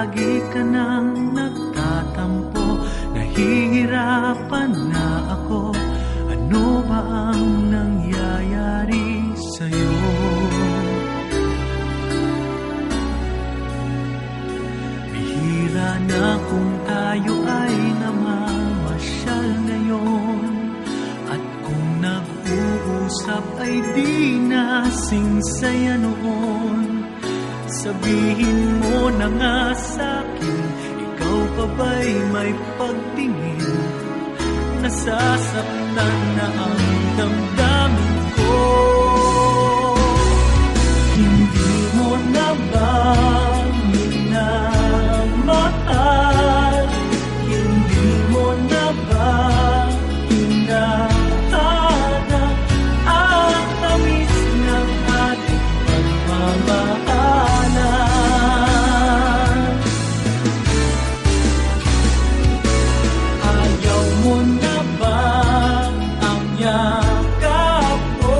lagi ka nang nagtatampo. Nahihirapan na ako, ano ba ang nangyayari sa'yo? Bihira na kung tayo ay namamasyal ngayon, at kung nag-uusap ay di nasing saya noon. Sabihin mo na nga sa'kin, ikaw pa ba'y may pagtingin? Nasasaktan na ang damdamin ko. Hindi mo na ba minamahal? Hindi mo na ba hinahanap ang tamis ng ating pagmamahalan? Ayaw mo na ba ang yakap ko?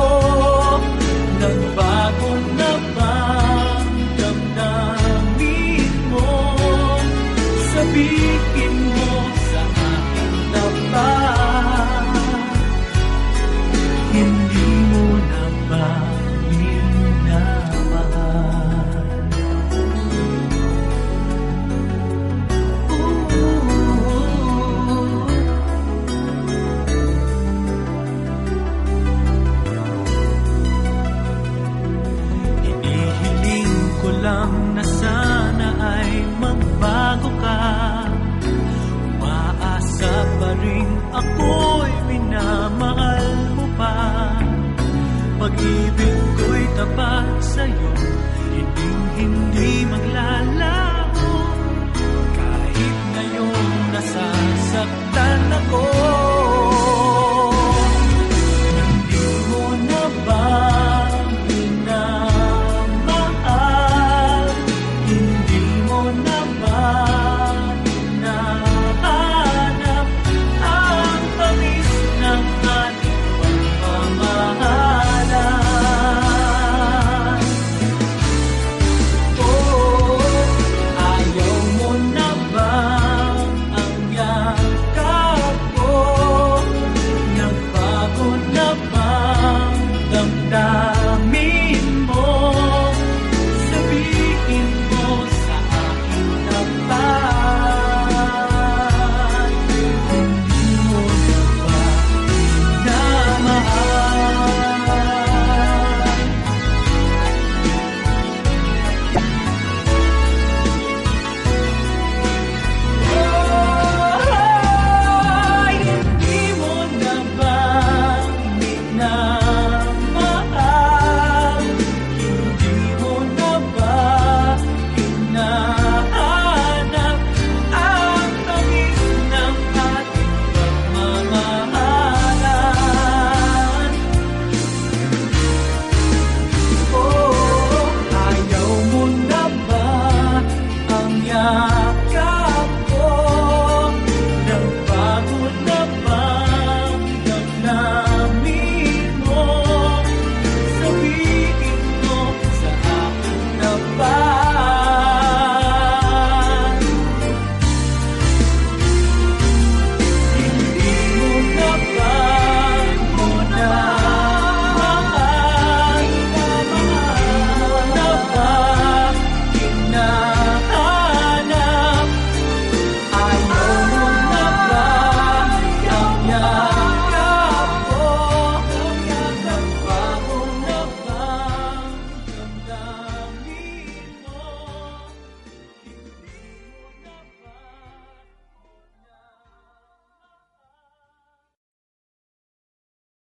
Nagbago na ba ang damdamin mo? Sabihin mo sa akin na ba hindi mo na ba minamahal? Hinihiling ko lang na sana ay magbago